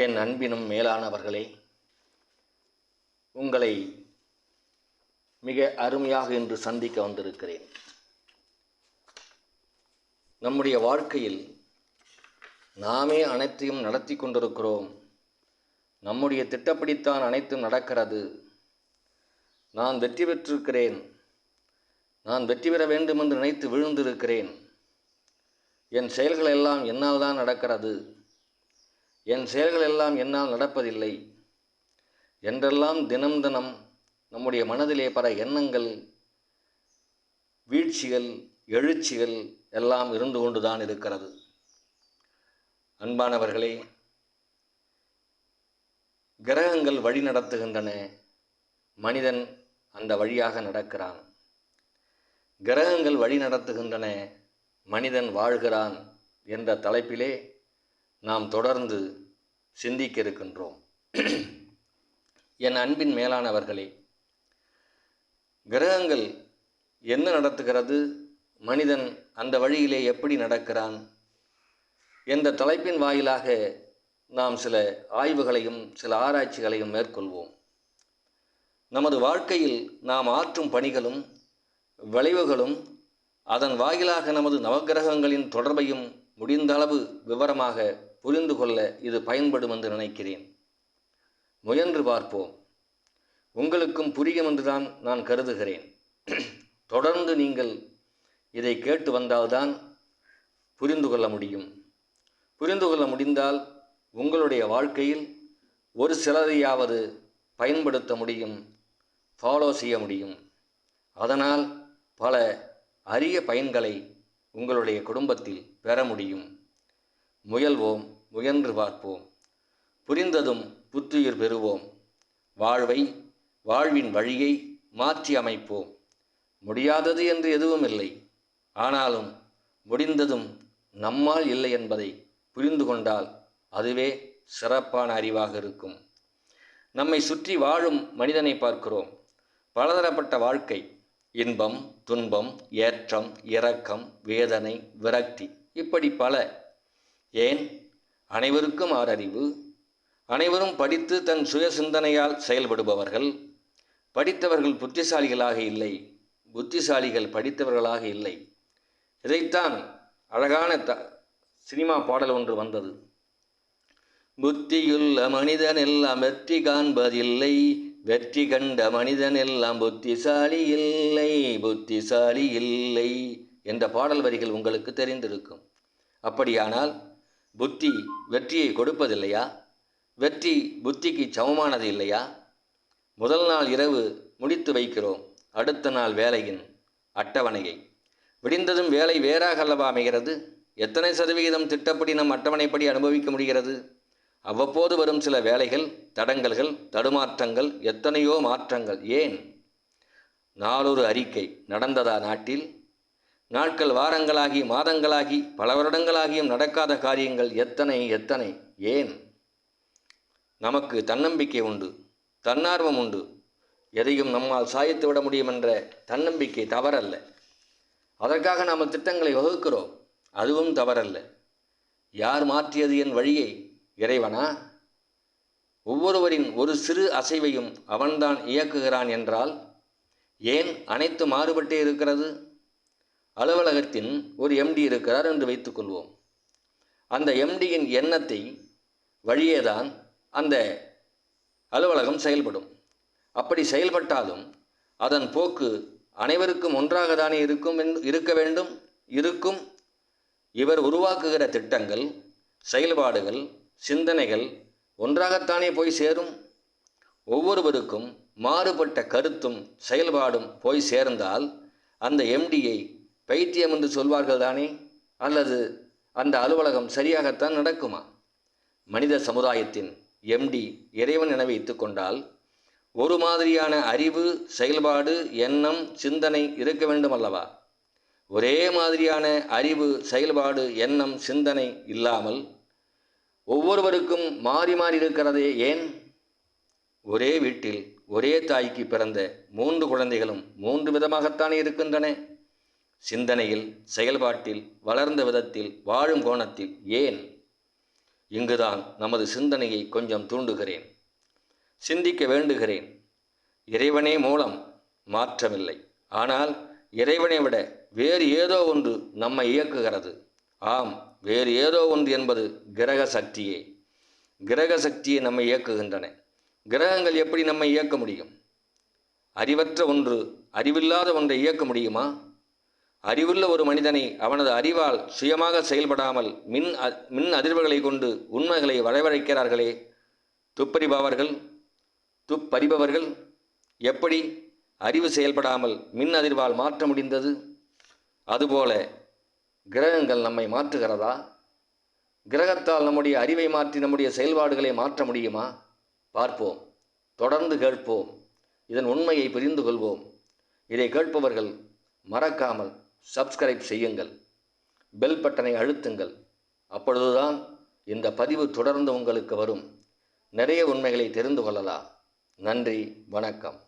என் அன்பினும் மேலானவர்களே, உங்களை மிக அருமையாக இன்று சந்திக்க வந்திருக்கிறேன். நம்முடைய வாழ்க்கையில் நாமே அனைத்தையும் நடத்தி கொண்டிருக்கிறோம். நம்முடைய திட்டப்படித்தான் அனைத்தும் நடக்கிறது. நான் வெற்றி பெற்றிருக்கிறேன், நான் வெற்றி பெற வேண்டும் என்று நினைத்து விழுந்திருக்கிறேன். என் செயல்கள் எல்லாம் என்னால் தான் நடக்கிறது, என் செயல்கள் எல்லாம் என்னால் நடப்பதில்லை என்றெல்லாம் தினம் தினம் நம்முடைய மனதிலே பல எண்ணங்கள், வீழ்ச்சிகள், எழுச்சிகள் எல்லாம் இருந்து கொண்டுதான் இருக்கிறது. அன்பானவர்களே, கிரகங்கள் வழி நடத்துகின்றன, மனிதன் அந்த வழியாக நடக்கிறான். கிரகங்கள் வழி நடத்துகின்றன, மனிதன் வாழ்கிறான் என்ற தலைப்பிலே நாம் தொடர்ந்து சிந்திக்க இருக்கின்றோம். என் அன்பின் மேலானவர்களே, கிரகங்கள் என்ன நடத்துகிறது, மனிதன் அந்த வழியிலே எப்படி நடக்கிறான் என்ற தலைப்பின் வாயிலாக நாம் சில ஆய்வுகளையும் சில ஆராய்ச்சிகளையும் மேற்கொள்வோம். நமது வாழ்க்கையில் நாம் ஆற்றும் பணிகளும் விளைவுகளும் அதன் வாயிலாக நமது நவக்கிரகங்களின் தொடர்பையும் முடிந்த அளவு விவரமாக புரிந்து கொள்ள இது பயன்படும் என்று நினைக்கிறேன். முயன்று பார்ப்போம். உங்களுக்கும் புரியும் என்றுதான் நான் கருதுகிறேன். தொடர்ந்து நீங்கள் இதை கேட்டு வந்தால்தான் புரிந்து கொள்ள முடியும். புரிந்து கொள்ள முடிந்தால் உங்களுடைய வாழ்க்கையில் ஒரு சிலரையாவது பயன்படுத்த முடியும், ஃபாலோ செய்ய முடியும். அதனால் பல அரிய பயன்களை உங்களுடைய குடும்பத்தில் பெற முடியும். முயல்வோம், முயன்று பார்ப்போம். புரிந்ததும் புத்துயிர் பெறுவோம். வாழ்வின் வழியை மாற்றி அமைப்போம். முடியாதது என்று எதுவும் இல்லை. ஆனாலும் முடிந்ததும் நம்மால் இல்லை என்பதை புரிந்து கொண்டால் அதுவே சிறப்பான அறிவாக இருக்கும். நம்மை சுற்றி வாழும் மனிதனை பார்க்கிறோம். பலதரப்பட்ட வாழ்க்கை, இன்பம், துன்பம், ஏற்றம், இரக்கம், வேதனை, விரக்தி, இப்படி பல. ஏன், அனைவருக்கும் ஆறறிவு. அனைவரும் படித்து தன் சுய சிந்தனையால் செயல்படுபவர்கள். படித்தவர்கள் புத்திசாலிகளாக இல்லை, புத்திசாலிகள் படித்தவர்களாக இல்லை. இதைத்தான் அழகான சினிமா பாடல் ஒன்று வந்தது. புத்தியுள்ள மனிதன் எல்லாம் வெற்றி காண்பதில்லை, வெற்றி கண்ட மனிதன் எல்லாம் புத்திசாலி இல்லை, புத்திசாலி இல்லை என்ற பாடல் வரிகள் உங்களுக்கு தெரிந்திருக்கும். அப்படியானால் புத்தி வெற்றியை கொடுப்பதில்லையா? வெற்றி புத்திக்கு சமமானது இல்லையா? முதல் நாள் இரவு முடித்து வைக்கிறோம், அடுத்த நாள் வேலையின் அட்டவணையை. விடிந்ததும் வேலை வேறாக அல்லவா அமைகிறது? எத்தனை சதவிகிதம் திட்டப்படி நம் அட்டவணைப்படி அனுபவிக்க முடிகிறது? அவ்வப்போது வரும் சில வேலைகள், தடங்கல்கள், தடுமாற்றங்கள், எத்தனையோ மாற்றங்கள். ஏன், நாளொரு அறிக்கை நடந்ததா நாட்டில்? நாட்கள் வாரங்களாகி மாதங்களாகி பல வருடங்களாகியும் நடக்காத காரியங்கள் எத்தனை எத்தனை. ஏன், நமக்கு தன்னம்பிக்கை உண்டு, தன்னார்வம் உண்டு, எதையும் நம்மால் சாதித்து விட முடியும் என்ற தன்னம்பிக்கை தவறல்ல. அதற்காக நாம் திட்டங்களை வகுக்கிறோம், அதுவும் தவறல்ல. யார் மாற்றியது என் வழியை? இறைவனா? ஒவ்வொருவரின் ஒரு சிறு அசைவையும் அவன்தான் இயக்குகிறான் என்றால் ஏன் அனைத்து மாறுபட்டே இருக்கிறது? அலுவலகத்தின் ஒரு எம்டி இருக்கிறார் என்று வைத்துக்கொள்வோம். அந்த எம்டியின் எண்ணத்தை வழியேதான் அந்த அலுவலகம் செயல்படும். அப்படி செயல்பட்டாலும் அதன் போக்கு அனைவருக்கும் ஒன்றாகத்தானே இருக்க வேண்டும், இருக்கும். இவர் உருவாக்குகிற திட்டங்கள், செயல்பாடுகள், சிந்தனைகள் ஒன்றாகத்தானே போய் சேரும். ஒவ்வொருவருக்கும் மாறுபட்ட கருத்தும் செயல்பாடும் போய் சேர்ந்தால் அந்த எம்டியை பைத்தியம் என்று சொல்வார்கள் தானே? அல்லது அந்த அலுவலகம் சரியாகத்தான் நடக்குமா? மனித சமுதாயத்தின் எம்டி இறைவன் என வைத்து கொண்டால் ஒரு மாதிரியான அறிவு, செயல்பாடு, எண்ணம், சிந்தனை இருக்க வேண்டும் அல்லவா? ஒரே மாதிரியான அறிவு, செயல்பாடு, எண்ணம், சிந்தனை இல்லாமல் ஒவ்வொருவருக்கும் மாறி மாறி இருக்கிறதே ஏன்? ஒரே வீட்டில் ஒரே தாய்க்கு பிறந்த 3 குழந்தைகளும் 3 விதமாகத்தானே இருக்கின்றன. சிந்தனையில், செயல்பாட்டில், வளர்ந்த விதத்தில், வாழும் கோணத்தில். ஏன்? இங்குதான் நமது சிந்தனையை கொஞ்சம் தூண்டுகிறேன். சிந்திக்க வேண்டுகிறேன். இறைவனே மூலம், மாற்றமில்லை. ஆனால் இறைவனை விட வேறு ஏதோ ஒன்று நம்மை இயக்குகிறது. ஆம், வேறு ஏதோ ஒன்று என்பது கிரக சக்தியே. கிரக சக்தியை நம்மை இயக்குகின்றன. கிரகங்கள் எப்படி நம்மை இயக்க முடியும்? அறிவற்ற ஒன்று அறிவில்லாத ஒன்றை இயக்க முடியுமா? அறிவுள்ள ஒரு மனிதனை அவனது அறிவால் சுயமாக செயல்படாமல் மின் அதிர்வுகளை கொண்டு உண்மைகளை வரவழைக்கிறார்களே துப்பறிபவர்கள், எப்படி அறிவு செயல்படாமல் மின் அதிர்வால் மாற்ற முடிந்தது? அதுபோல கிரகங்கள் நம்மை மாற்றுகிறதா? கிரகத்தால் நம்முடைய அறிவை மாற்றி நம்முடைய செயல்பாடுகளை மாற்ற முடியுமா? பார்ப்போம், தொடர்ந்து கேட்போம், இதன் உண்மையை புரிந்து கொள்வோம். இதை கேட்பவர்கள் மறக்காமல் சப்ஸ்கிரைப் செய்யுங்கள், பெல் பட்டனை அழுத்துங்கள். அப்பொழுதுதான் இந்த பதிவு தொடர்ந்து உங்களுக்கு வரும். நிறைய உண்மைகளை தெரிந்து கொள்ளலாம். நன்றி, வணக்கம்.